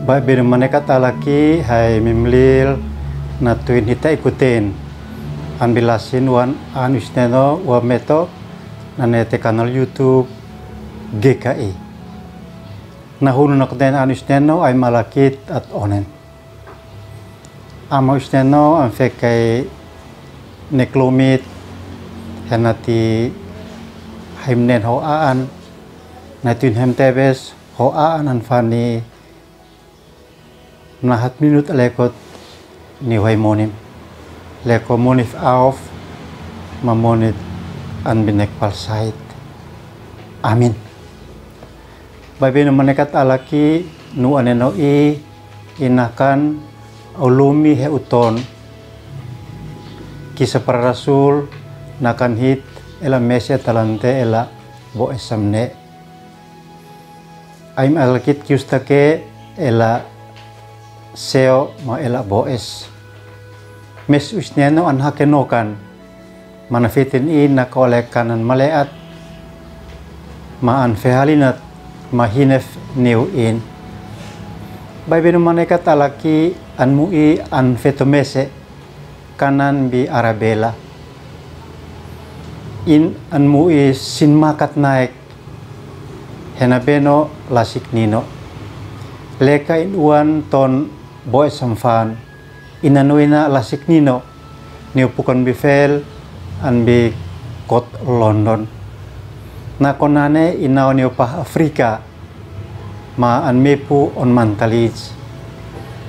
Ba binu manekat alaki hai mimlil natuin hita ikutin ambilasin wan anusneno wa meto nanete kanal YouTube GKI. Nahunu nakden anusneno ay malakit at onen. Ama usneno ang fekai neklumit henati himnen hoaan natuin hemtebes hoaan anfani nahat minut lekot ni monim leko monif auf mamonit an binek palsait. Amin. Babi no manekat alaki nu aneno inakan ulumi he uton kisah para rasul nakan hit ela mesia talante ela bo esamne aim alakit kiustake ela seo ma ela boes mes usneno an hakenokan manafitin na kole kanan maleat ma an fehalinat mahinef new in baibenu manekat alaki an mui an fetomese kanan bi Arabella in an mui sin makat naik henabeno lasik nino leka in uan ton boy samfan inanuina lasik nino niupukan bifel an bi kot London nakonane inao niupah Afrika ma an mepu on mantalij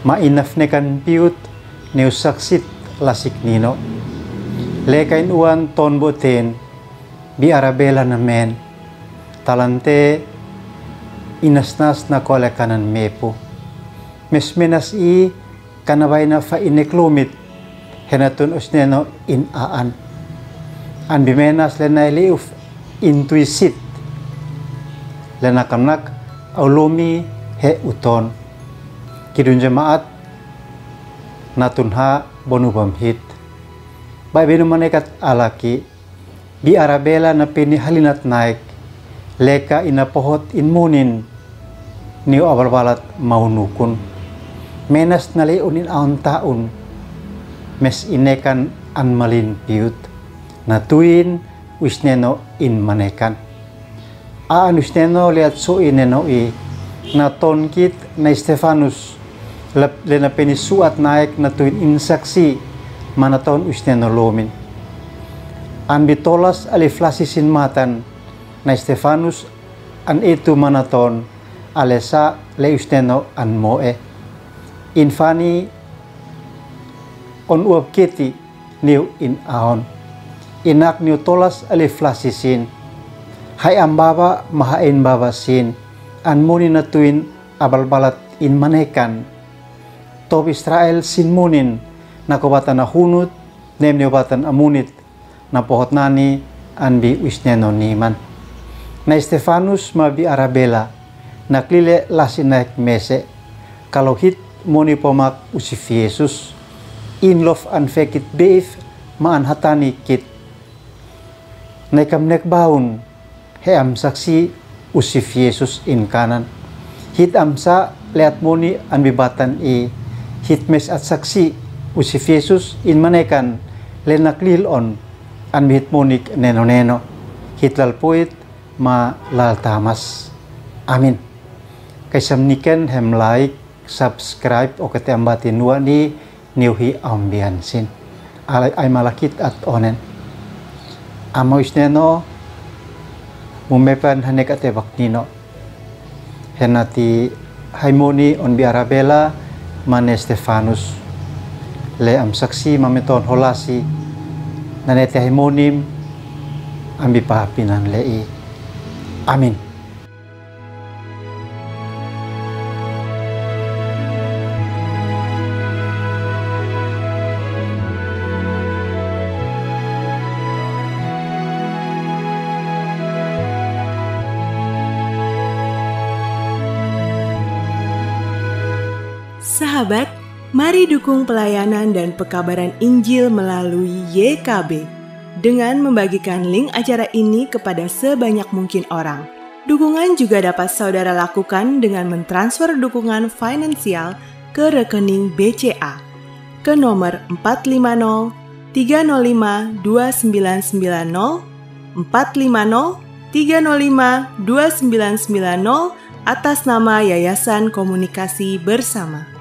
ma inafnekan piut niu saksit lasik nino leka in uan ton boten bi Arabella na men talante inasnas na kole kanan mepu mesmenas kanabay na fa ineklumit henatun usneno in aan an bimenas lenay liuf intuisit lenakanak aulumi he uton kidun jemaat natunha bonubam hit bay binu manekat alaki bi Arabella na pini halinat naik leka inapohot inmunin niu abalbalat maunukun menas naleunin aon taun mes inekan an malin piut natuin usneno in manekan aan usneno liat so ineno na tonkit na Stefanus lena penisuat naik natuin insaksi manaton usneno lomin an bitolas aliflasisin matan na Stefanus an itu manaton alesa le usneno an moe infani on uap kiti niu in aon inak niu tolas aliflasisin hai ambaba mahain babasin an muni natuin abalbalat in manekan top Israel sin munin nakobatan na hunut nem niobatan amunit na pohot nani an bi usneno niman na Stefanus ma bi Arabella naklile lasinek mese kalau hit moni pomak usif Yesus in love an fekit beif ma an hatani kit nekam nek baun he am saksi usif Yesus in kanan hit amsa leat moni an bibatan hit mes at saksi usif Yesus in manekan lenaklil on an bihit monik neno hit lalpuit ma lal tamas. Amin. Kaisam niken hem like subscribe o ketembatin nua ni niuhi ambiansin ay malakit at onen amo isneno mumepan hanek atebak nino henati haimoni on bi Arabella mane Stefanus le am saksi mameton holasi nanete haimonim ambi pahapinan lei. Amin. Sahabat, mari dukung pelayanan dan pekabaran Injil melalui YKB dengan membagikan link acara ini kepada sebanyak mungkin orang. Dukungan juga dapat saudara lakukan dengan mentransfer dukungan finansial ke rekening BCA ke nomor 450 305 2990 450 305 2990 atas nama Yayasan Komunikasi Bersama.